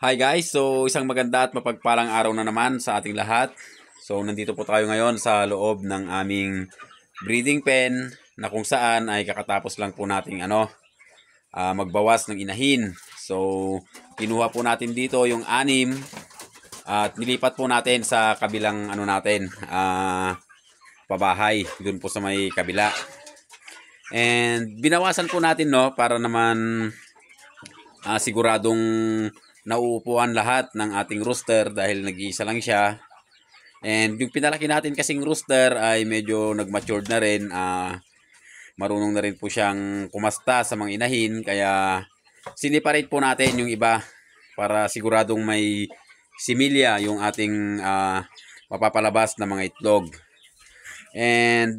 Hi guys, so isang maganda at mapagpalang araw na naman sa ating lahat. So nandito po tayo ngayon sa loob ng aming breeding pen na kung saan ay kakatapos lang po nating magbawas ng inahin. So kinuha po natin dito yung 6 at nilipat po natin sa kabilang pabahay doon po sa may kabila. And binawasan po natin para naman siguradong nauupuan lahat ng ating rooster dahil nag-iisa lang siya. And yung pinalaki natin kasing rooster ay medyo nag-matured na rin. Marunong na rin po siyang kumasta sa mga inahin. Kaya siniparate po natin yung iba para siguradong may similya yung ating mapapalabas na mga itlog. And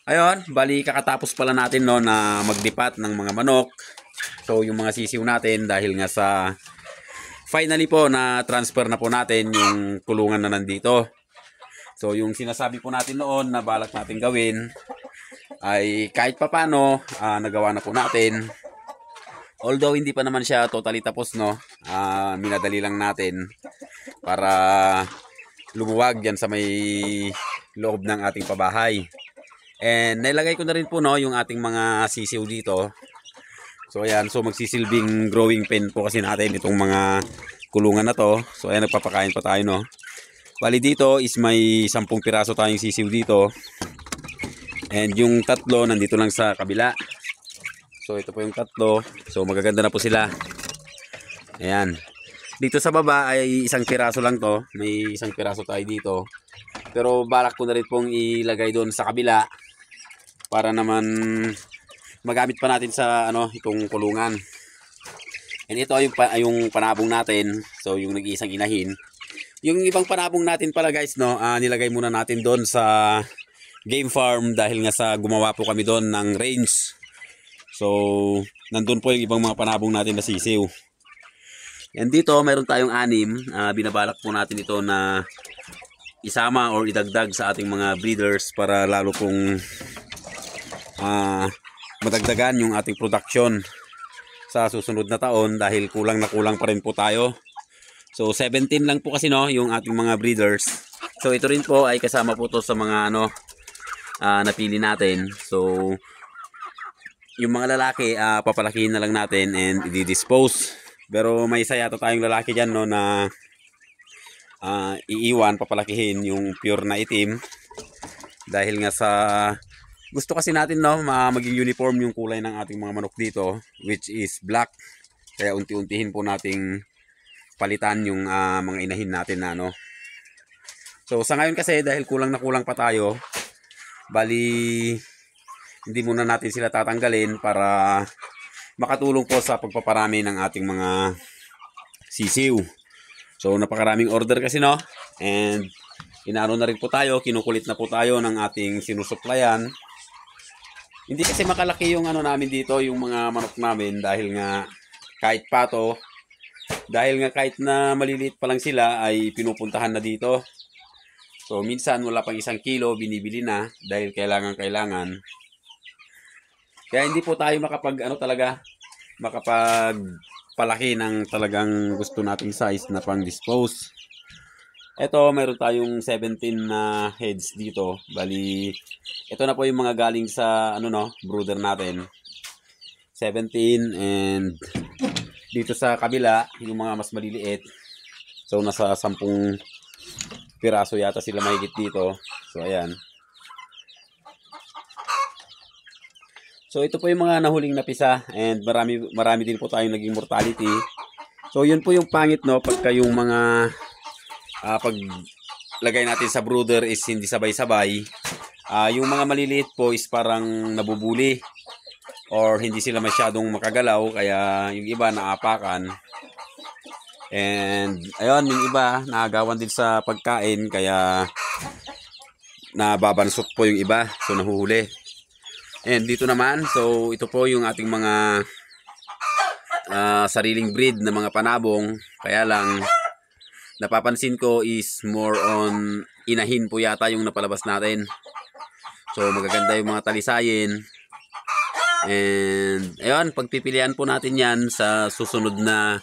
ayun, bali kakatapos pala natin na magdipat ng mga manok. So yung mga sisiw natin dahil nga sa finally po na transfer na po natin yung kulungan na nandito. So yung sinasabi po natin noon na balak natin gawin ay kahit papano nagawa na po natin. Although hindi pa naman siya totally tapos minadali lang natin para lumuwag yan sa may loob ng ating pabahay. And nailagay ko na rin po yung ating mga sisiw dito. So ayan, so magsisilbing growing pen po kasi natin itong mga kulungan na to. So ayan, nagpapakain pa tayo Bali dito is may 10 piraso tayong sisiw dito. And yung 3 nandito lang sa kabila. So ito po yung 3. So magaganda na po sila. Ayan. Dito sa baba ay 1 piraso lang to. May 1 piraso tayo dito. Pero balak ko na rin pong ilagay doon sa kabila para naman magamit pa natin sa itong kulungan. And ito yung panabong natin. So yung nag-iisang inahin. Yung ibang panabong natin pala guys nilagay muna natin doon sa game farm dahil nga sa gumawa po kami doon ng range. So nandun po yung ibang mga panabong natin na sisiw. And dito mayroon tayong 6. Binabalak po natin ito na isama or idagdag sa ating mga breeders para lalo pong madagdagan yung ating production sa susunod na taon dahil kulang na kulang pa rin po tayo. So 17 lang po kasi yung ating mga breeders. So ito rin po ay kasama po to sa mga napili natin. So yung mga lalaki papalakihin na lang natin and i-dispose. Pero may isa yata tayong lalaki dyan na iiwan, papalakihin yung pure na itim dahil nga sa gusto kasi natin maging uniform yung kulay ng ating mga manok dito, which is black. Kaya unti-untihin po nating palitan yung mga inahin natin So sa ngayon kasi dahil kulang na kulang pa tayo, bali hindi muna natin sila tatanggalin para makatulong po sa pagpaparami ng ating mga sisiw. So napakaraming order kasi and inaano na rin po tayo, kinukulit na po tayo ng ating sinusuplayan. Hindi kasi makalaki yung namin dito, yung mga manok namin dahil nga kahit pato, dahil nga kahit na maliliit pa lang sila ay pinupuntahan na dito. So minsan wala pang 1 kilo binibili na dahil kailangan. Kaya hindi po tayo makapagpalaki ng talagang gusto nating size na pang dispose. Ito, mayroon tayong 17 na heads dito. Bali, ito na po yung mga galing sa brooder natin. 17 and dito sa kabila, yung mga mas maliliit. So, nasa 10 piraso yata sila mahigit dito. So, ayan. So, ito po yung mga nahuling napisa and marami din po tayong naging mortality. So, yun po yung pangit pagka yung mga pag lagay natin sa brooder is hindi sabay-sabay. Yung mga maliliit po is parang nabubuli or hindi sila masyadong makagalaw kaya yung iba naapakan. And ayun, yung iba naagawan din sa pagkain kaya nababansot po yung iba, so nahuhuli. And dito naman, so ito po yung ating mga sariling breed na mga panabong, kaya lang napapansin ko is more on inahin po yata yung napalabas natin. So magaganda yung mga talisayin. And ayun, pagpipilian po natin yan sa susunod na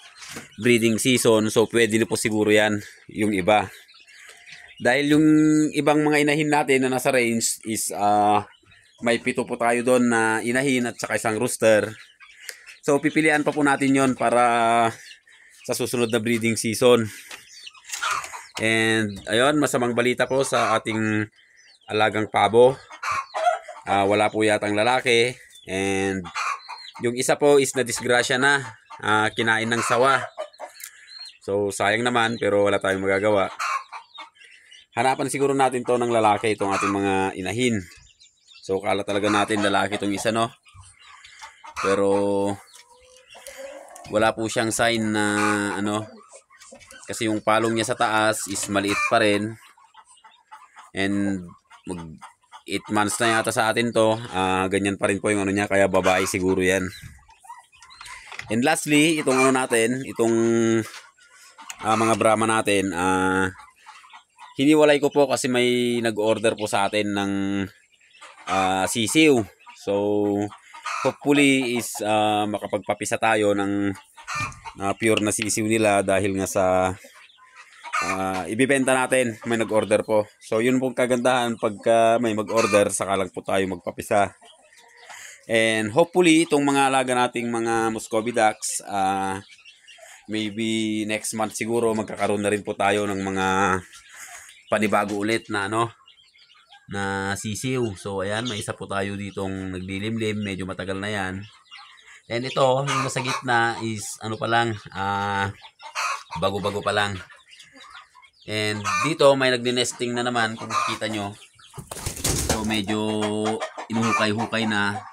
breeding season. So pwede na po siguro yan yung iba. Dahil yung ibang mga inahin natin na nasa range is may 7 po tayo doon na inahin at saka isang rooster. So pipilian pa po natin yon para sa susunod na breeding season. And ayun, masamang balita po sa ating alagang pabo. Wala po yatang lalaki. And yung isa po is nadisgrasya na. Kinain ng sawa. So sayang naman, pero wala tayong magagawa. Hanapan siguro natin to ng lalaki, itong ating mga inahin. So kala talaga natin lalaki itong isa, no? Pero wala po siyang sign na ano, kasi yung palong niya sa taas is maliit pa rin. And 8 months na yata sa atin to. Ganyan pa rin po yung ano niya, kaya babae siguro yan. And lastly, itong ano natin, itong mga Brahma natin, hiniwalay ko po kasi may nag-order po sa atin ng sisiw. So hopefully is makapagpapisa tayo ng pure na sisiw nila dahil nga sa ibibenta natin, may nag-order po. So yun pong kagandahan, pagka may mag-order saka lang po tayo magpapisa. And hopefully itong mga alaga nating mga Muscovy ducks, maybe next month siguro magkakaroon na rin po tayo ng mga panibago ulit na ano, na sisiw. So ayan, may isa po tayo ditong naglilimlim, medyo matagal na yan. And ito, yung nasa gitna is ano pa lang, bago-bago pa lang. And dito may nagdi-nesting na naman, kung makikita nyo. So medyo inuhukay-hukay na.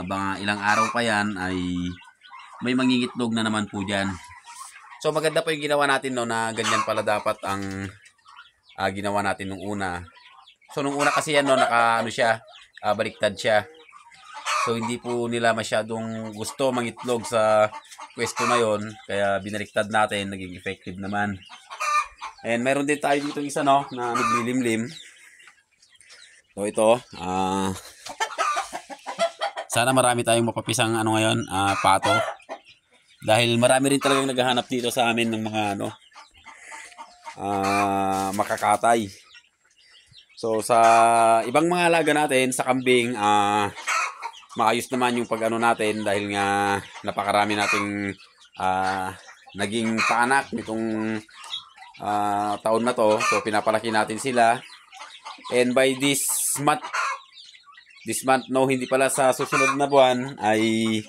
Mga ilang araw pa yan ay may mangingitlog na naman po dyan. So maganda po yung ginawa natin, no, na ganyan pala dapat ang ginawa natin nung una. So nung una kasi yan, no, ano siya, baliktad siya. So hindi po nila masyadong gusto mangitlog sa pwesto na yon, kaya binaliktad natin, naging effective naman. And meron din tayo dito isa, no, na naglilimlim. So ito, sana marami tayong mapapisang ano ngayon, pato. Dahil marami rin talagang naghahanap dito sa amin ng mga ano, makakatay. So sa ibang mga alaga natin, sa kambing, maayos naman yung pag-ano natin dahil nga napakarami nating naging paanak nitong taon na to. So pinapalaki natin sila. And by this month, no, hindi pala, sa susunod na buwan ay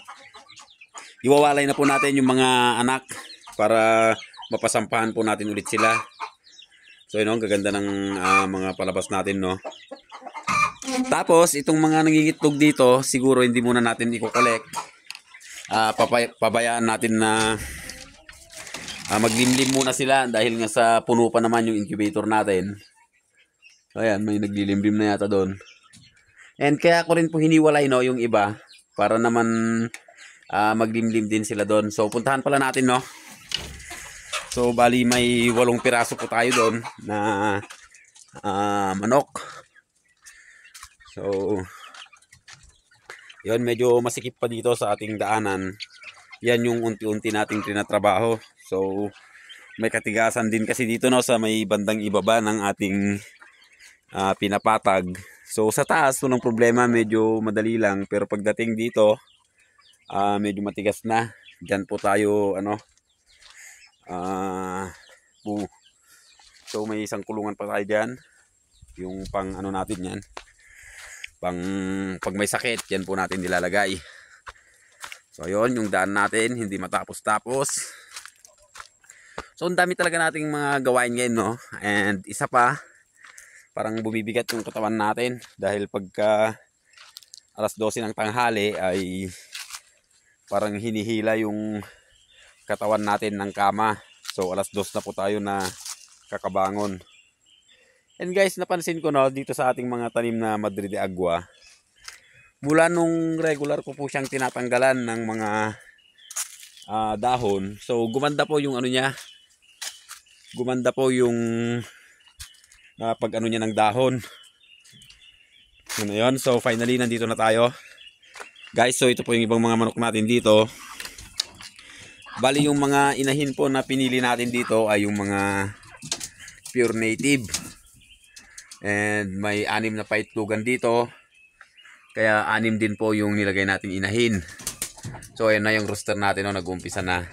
iwawalay na po natin yung mga anak para mapasampahan po natin ulit sila. So yun, ang gaganda ng mga palabas natin, no. Tapos itong mga nangingitlog dito, siguro hindi muna natin i-collect. Pabayaan natin na maglimlim muna sila dahil nga sa puno pa naman yung incubator natin. So ayan, may naglilimlim na yata doon. And kaya ko rin po hiniwalay, no, yung iba para naman maglimlim din sila doon. So puntahan pala natin, no. So bali may 8 piraso po tayo doon na manok. So yun, medyo masikip pa dito sa ating daanan. Yan yung unti-unti nating trinatrabaho. So may katigasan din kasi dito, no, sa may bandang ibaba ng ating pinapatag. So sa taas, walang problema, medyo madali lang. Pero pagdating dito, medyo matigas na. Diyan po tayo ano, so may isang kulungan pa tayo dyan, yung pang ano natin yan, pang pag may sakit, yan po natin nilalagay. So yun, yung daan natin, hindi matapos-tapos. So ang dami talaga nating mga gawain ngayon, no. And isa pa, parang bumibigat yung katawan natin dahil pagka alas 12 ng tanghali ay parang hinihila yung katawan natin ng kama. So alas 2 na po tayo na kakabangon. And guys, napansin ko, no, dito sa ating mga tanim na Madrid de Agua, mula nung regular ko po siyang tinatanggalan ng mga dahon, so gumanda po yung ano niya, gumanda po yung pag ano niya ng dahon. Ano yun? So finally nandito na tayo guys. So ito po yung ibang mga manok natin dito. Bali yung mga inahin po na pinili natin dito ay yung mga pure native. And may 6 na paitlugan dito. Kaya 6 din po yung nilagay nating inahin. So ayan na yung rooster natin, no, nag-uumpisa na.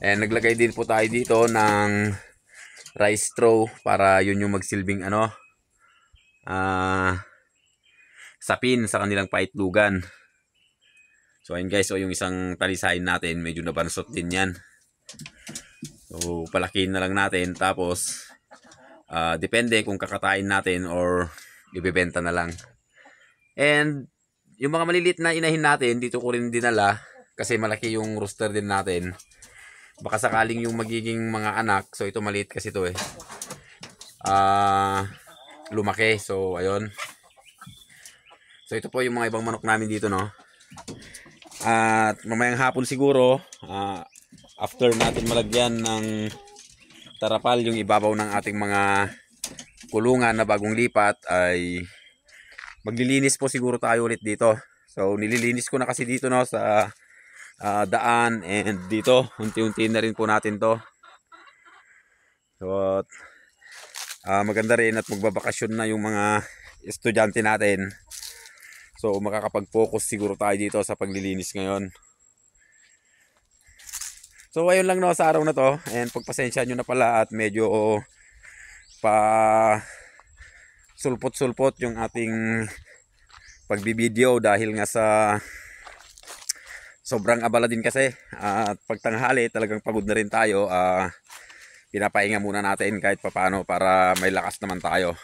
And naglagay din po tayo dito ng rice straw para yun yung magsilbing sapin sa kanilang paitlugan. So ayun guys, so yung isang talisayin natin medyo nabansot din yan. So palakihin na lang natin, tapos depende kung kakatayin natin or ibebenta na lang. And yung mga maliliit na inahin natin dito ko rin dinala kasi malaki yung rooster din natin. Baka sakaling yung magiging mga anak, so ito maliit kasi ito lumaki. So ayun. So ito po yung mga ibang manok namin dito, no. At mamayang hapon siguro, after natin malagyan ng tarapal yung ibabaw ng ating mga kulungan na bagong lipat, ay maglilinis po siguro tayo ulit dito. So nililinis ko na kasi dito, no, sa daan, and dito unti-unti na rin po natin to. So maganda rin at magbabakasyon na yung mga estudyante natin. So makakapag-focus siguro tayo dito sa paglilinis ngayon. So ayun lang, no, sa araw na to, and pagpasensya nyo na pala at medyo pa sulpot-sulpot yung ating pagbibideo dahil nga sa sobrang abala din kasi. At pagtanghali talagang pagod na rin tayo. Pinapahinga muna natin kahit papano para may lakas naman tayo.